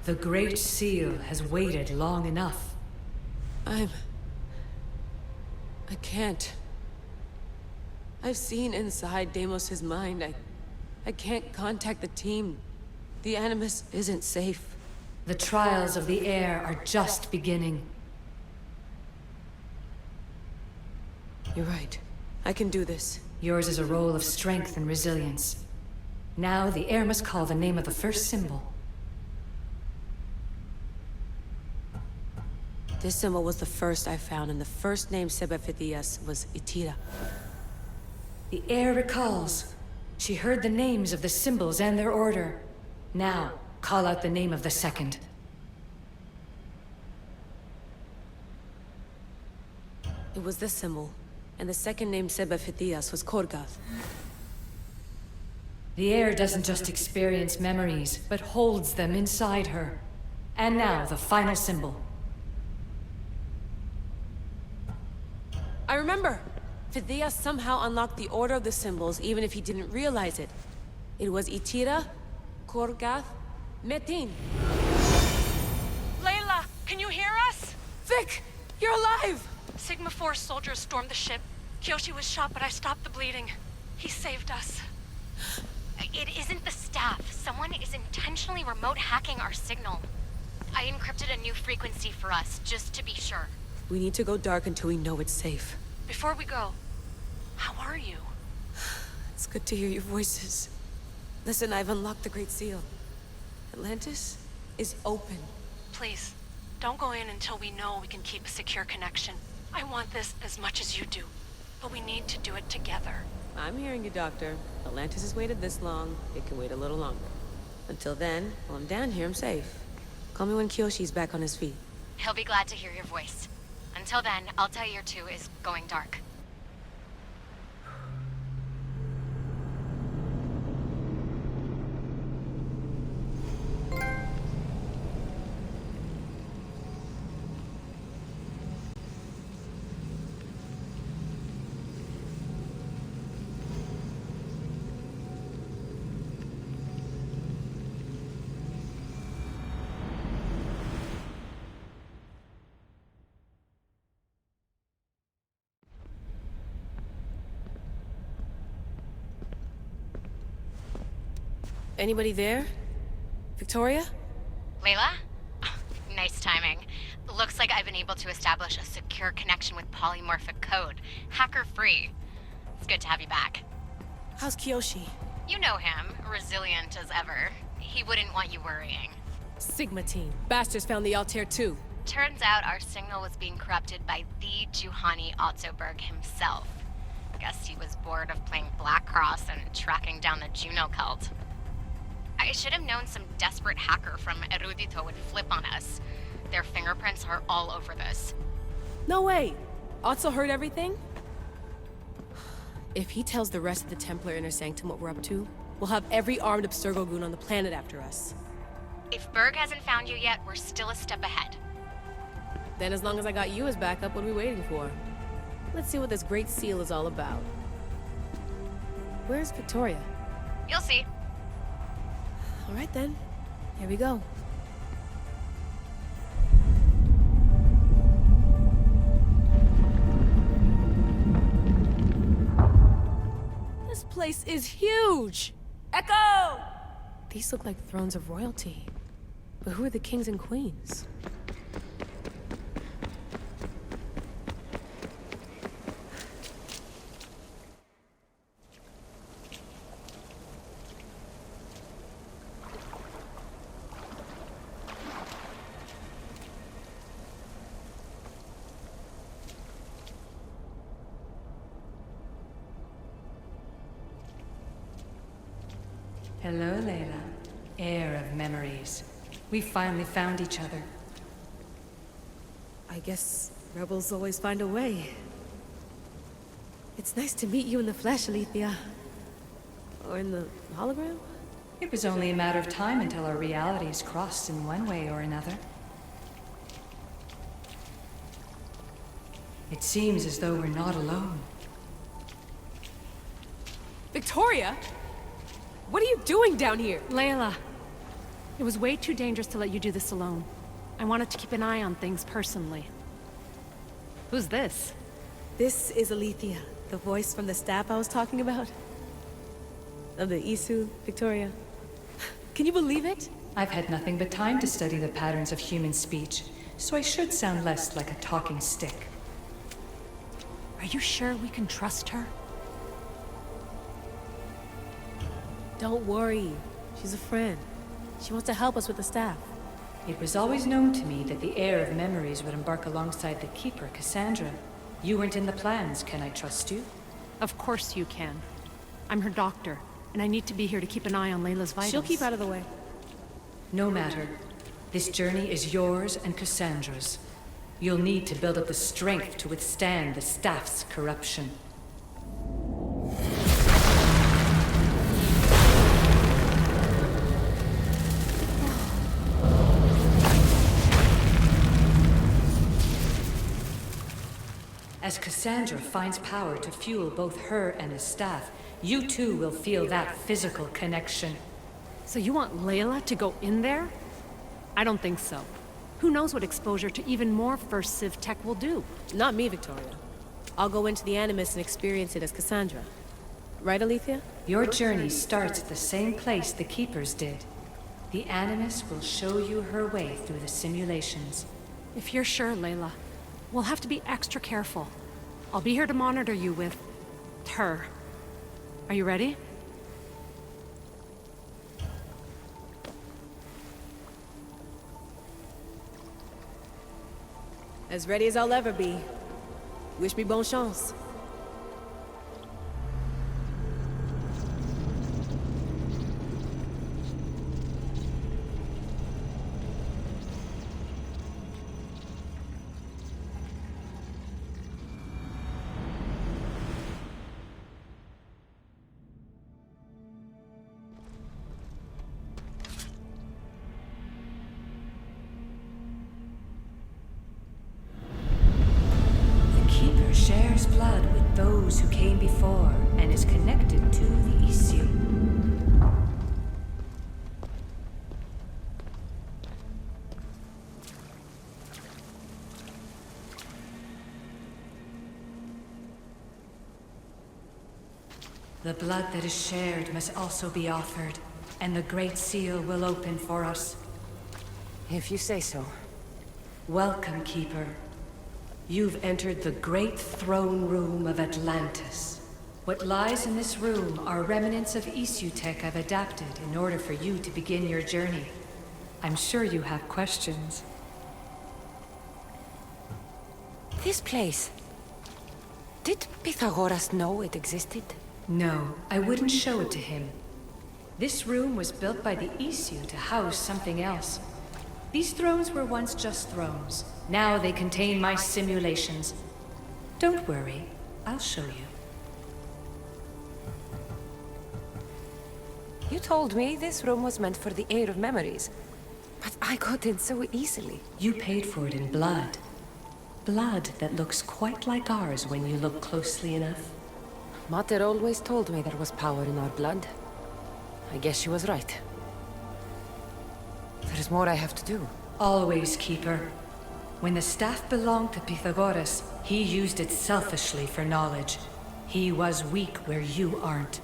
The Great Seal has waited long enough. I can't. I've seen inside Deimos' mind. I can't contact the team. The Animus isn't safe. The trials of the air are just beginning. You're right. I can do this. Yours is a role of strength and resilience. Now the air must call the name of the first symbol. This symbol was the first I found, and the first name Sebefithias was Itira. The air recalls. She heard the names of the symbols and their order. Now, call out the name of the second. It was this symbol, and the second name Sebefithias was Korgath. The air doesn't just experience memories, but holds them inside her. And now, the final symbol. I remember! Phidias somehow unlocked the order of the symbols, even if he didn't realize it. It was Itira, Korgath, Metin. Layla, can you hear us? Vic! You're alive! Sigma 4 soldiers stormed the ship. Kyoshi was shot, but I stopped the bleeding. He saved us. It isn't the staff. Someone is intentionally remote hacking our signal. I encrypted a new frequency for us, just to be sure. We need to go dark until we know it's safe. Before we go, how are you? It's good to hear your voices. Listen, I've unlocked the Great Seal. Atlantis is open. Please, don't go in until we know we can keep a secure connection. I want this as much as you do, but we need to do it together. I'm hearing you, Doctor. Atlantis has waited this long. It can wait a little longer. Until then, while I'm down here, I'm safe. Call me when Kyoshi's back on his feet. He'll be glad to hear your voice. Until then, Altair 2 is going dark. Anybody there? Victoria? Layla? Nice timing. Looks like I've been able to establish a secure connection with polymorphic code. Hacker-free. It's good to have you back. How's Kyoshi? You know him, resilient as ever. He wouldn't want you worrying. Sigma team. Bastards found the Altair 2. Turns out our signal was being corrupted by the Juhani Ottoberg himself. Guess he was bored of playing Black Cross and tracking down the Juno cult. I should have known some desperate hacker from Erudito would flip on us. Their fingerprints are all over this. No way! Otso heard everything? If he tells the rest of the Templar Inner Sanctum what we're up to, we'll have every armed Abstergo goon on the planet after us. If Berg hasn't found you yet, we're still a step ahead. Then as long as I got you as backup, what are we waiting for? Let's see what this Great Seal is all about. Where's Victoria? You'll see. All right then, here we go. This place is huge! Echo! These look like thrones of royalty. But who are the kings and queens? Hello, Layla. Heir of memories. We finally found each other. I guess rebels always find a way. It's nice to meet you in the flesh, Alethea. Or in the hologram? It was only a matter of time until our realities crossed in one way or another. It seems as though we're not alone. Victoria? What are you doing down here? Layla, It was way too dangerous to let you do this alone. I wanted to keep an eye on things personally. Who's this? This is Alethea, the voice from the staff I was talking about. Of the Isu, Victoria. Can you believe it? I've had nothing but time to study the patterns of human speech, so I should sound less like a talking stick. Are you sure we can trust her? Don't worry. She's a friend. She wants to help us with the staff. It was always known to me that the heir of memories would embark alongside the Keeper, Kassandra. You weren't in the plans, can I trust you? Of course you can. I'm her doctor, and I need to be here to keep an eye on Layla's vitals. She'll keep out of the way. No matter. This journey is yours and Kassandra's. You'll need to build up the strength to withstand the staff's corruption. As Kassandra finds power to fuel both her and the staff, you too will feel that physical connection. So you want Layla to go in there? I don't think so. Who knows what exposure to even more First Civ tech will do? Not me, Victoria. I'll go into the Animus and experience it as Kassandra. Right, Alethea? Your journey starts at the same place the Keepers did. The Animus will show you her way through the simulations. If you're sure, Layla, we'll have to be extra careful. I'll be here to monitor you with her. Are you ready? As ready as I'll ever be. Wish me bonne chance. Shares blood with those who came before and is connected to the Elysium. The blood that is shared must also be offered, and the Great Seal will open for us. If you say so. Welcome, Keeper. You've entered the great throne room of Atlantis. What lies in this room are remnants of Isu tech I've adapted in order for you to begin your journey. I'm sure you have questions. This place... Did Pythagoras know it existed? No, I wouldn't show it to him. This room was built by the Isu to house something else. These thrones were once just thrones. Now they contain my simulations. Don't worry, I'll show you. You told me this room was meant for the heir of memories. But I got in so easily. You paid for it in blood. Blood that looks quite like ours when you look closely enough. Mater always told me there was power in our blood. I guess she was right. There's more I have to do. Always, Keeper. When the staff belonged to Pythagoras, he used it selfishly for knowledge. He was weak where you aren't.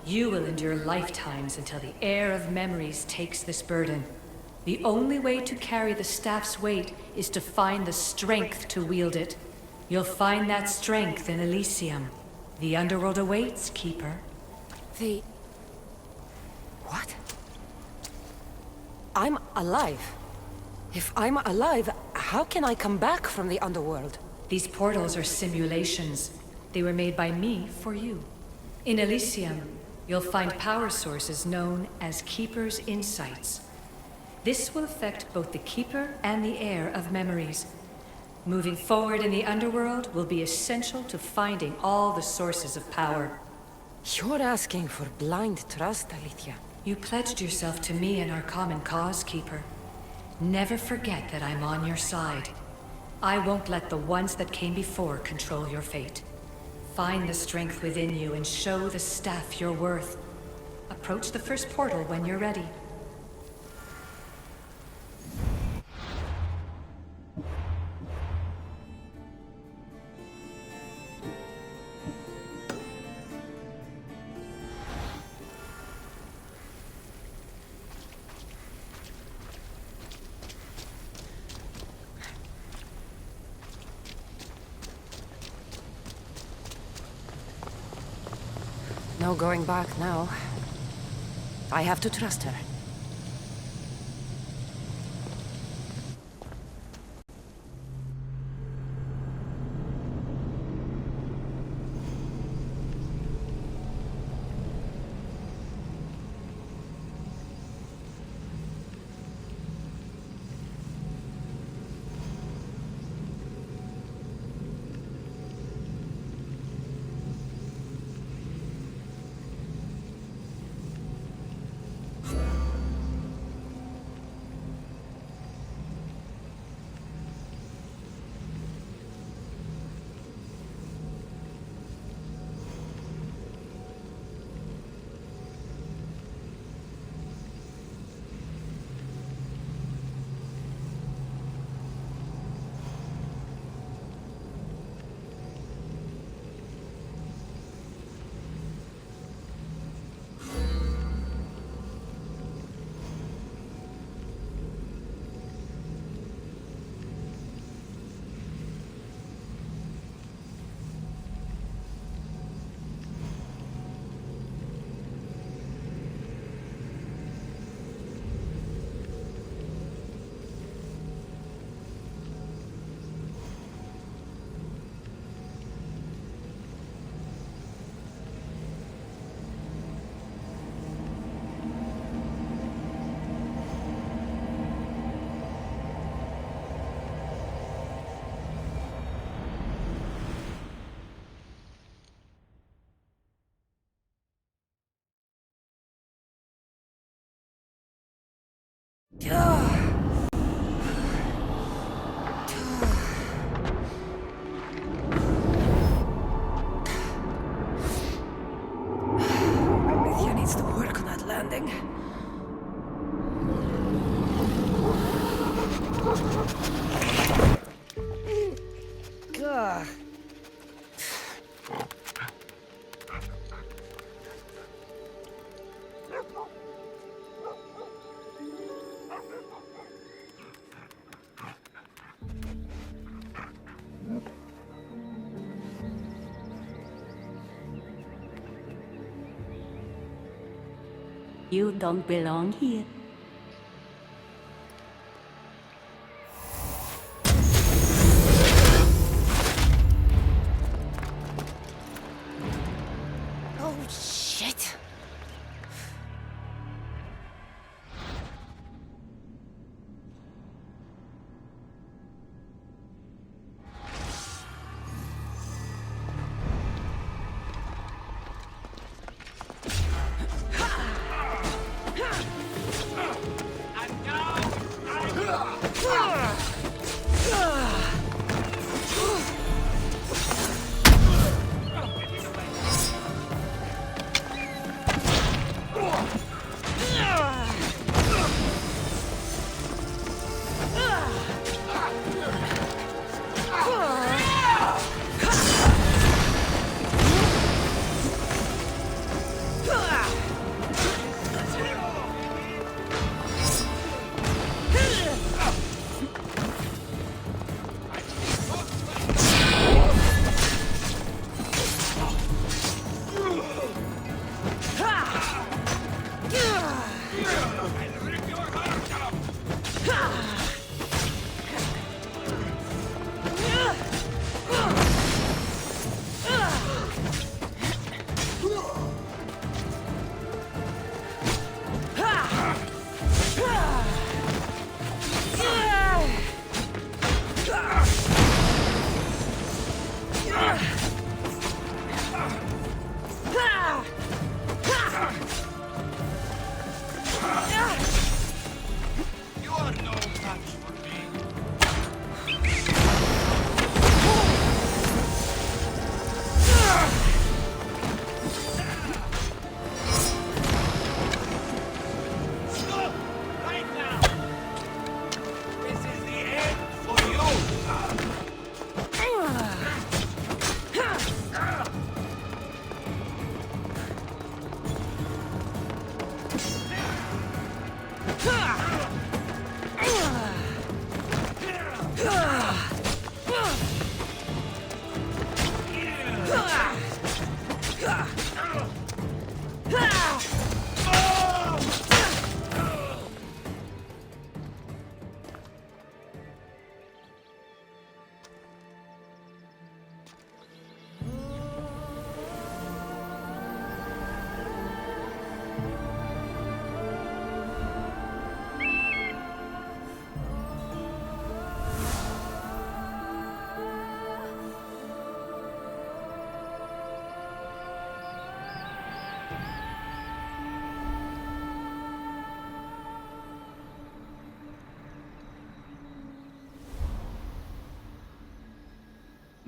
You will endure lifetimes until the heir of memories takes this burden. The only way to carry the staff's weight is to find the strength to wield it. You'll find that strength in Elysium. The underworld awaits, Keeper. The... What? I'm alive. If I'm alive, how can I come back from the underworld? These portals are simulations. They were made by me for you. In Elysium, you'll find power sources known as Keeper's Insights. This will affect both the Keeper and the heir of memories. Moving forward in the underworld will be essential to finding all the sources of power. You're asking for blind trust, Alethea. You pledged yourself to me and our common cause, Keeper. Never forget that I'm on your side. I won't let the ones that came before control your fate. Find the strength within you and show the staff your worth. Approach the first portal when you're ready. No going back now. I have to trust her. Oblivion needs to work on that landing. Gah. You don't belong here. Oh, shit.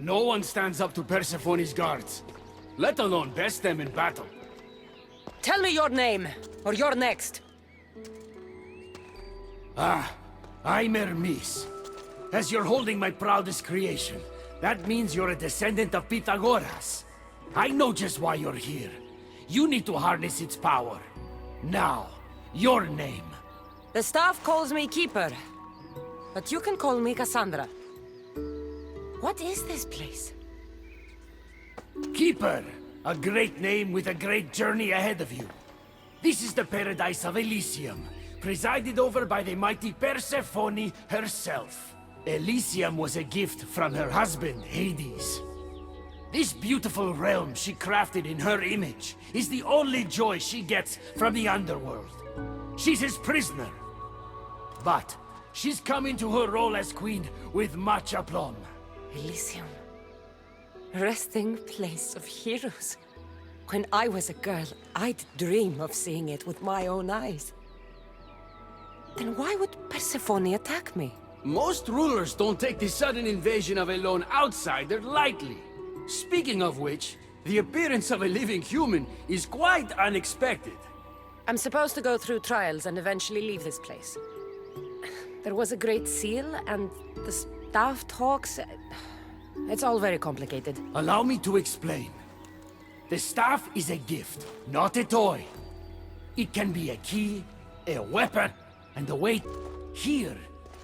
No one stands up to Persephone's guards, let alone best them in battle. Tell me your name, or you're next. I'm Hermes. As you're holding my proudest creation, that means you're a descendant of Pythagoras. I know just why you're here. You need to harness its power. Now, your name. The staff calls me Keeper, but you can call me Kassandra. What is this place? Keeper, a great name with a great journey ahead of you. This is the paradise of Elysium, presided over by the mighty Persephone herself. Elysium was a gift from her husband, Hades. This beautiful realm she crafted in her image is the only joy she gets from the underworld. She's his prisoner. But she's come into her role as queen with much aplomb. Elysium. Resting place of heroes. When I was a girl, I'd dream of seeing it with my own eyes. Then why would Persephone attack me? Most rulers don't take the sudden invasion of a lone outsider lightly. Speaking of which, the appearance of a living human is quite unexpected. I'm supposed to go through trials and eventually leave this place. There was a great seal, and the staff talks... It's all very complicated. Allow me to explain. The staff is a gift, not a toy. It can be a key, a weapon, and a weight. Here,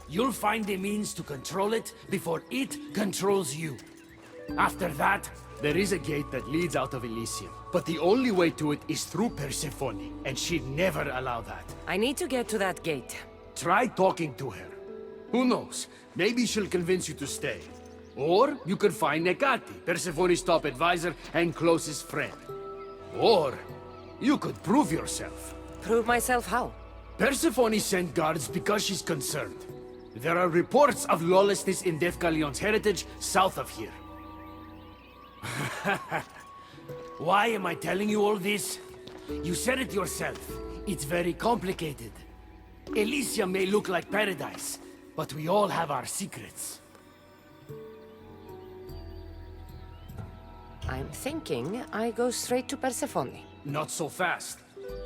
you'll find the means to control it before it controls you. After that, there is a gate that leads out of Elysium. But the only way to it is through Persephone, and she'd never allow that. I need to get to that gate. Try talking to her. Who knows? Maybe she'll convince you to stay. Or you could find Nekati, Persephone's top advisor and closest friend. Or you could prove yourself. Prove myself how? Persephone sent guards because she's concerned. There are reports of lawlessness in Defkalion's heritage south of here. Why am I telling you all this? You said it yourself. It's very complicated. Elysium may look like paradise, but we all have our secrets. I'm thinking I go straight to Persephone. Not so fast.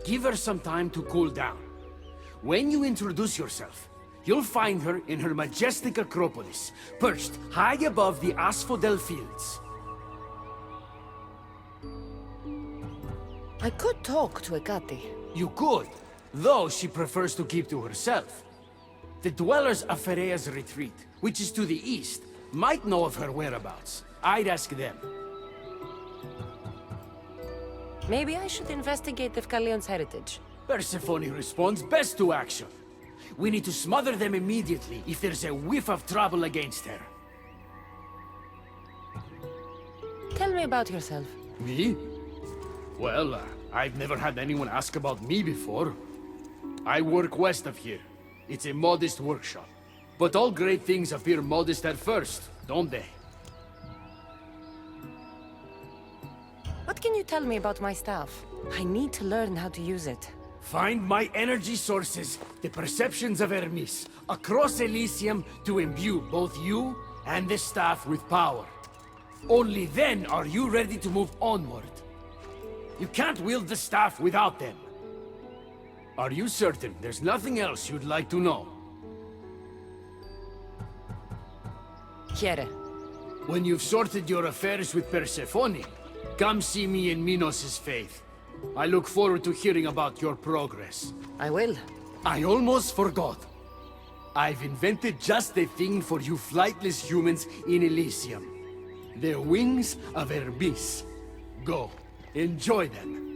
Give her some time to cool down. When you introduce yourself, you'll find her in her majestic acropolis, perched high above the asphodel fields. I could talk to Ekati. You could, though she prefers to keep to herself. The dwellers of Pherea's retreat, which is to the east, might know of her whereabouts. I'd ask them. Maybe I should investigate Defkalion's heritage. Persephone responds best to action. We need to smother them immediately if there's a whiff of trouble against her. Tell me about yourself. Me? Well, I've never had anyone ask about me before. I work west of here. It's a modest workshop. But all great things appear modest at first, don't they? What can you tell me about my staff? I need to learn how to use it. Find my energy sources, the perceptions of Hermes, across Elysium to imbue both you and the staff with power. Only then are you ready to move onward. You can't wield the staff without them. Are you certain there's nothing else you'd like to know? Quiere. When you've sorted your affairs with Persephone, come see me in Minos' faith. I look forward to hearing about your progress. I will. I almost forgot. I've invented just the thing for you flightless humans in Elysium. The wings of Hermes. Go, enjoy them.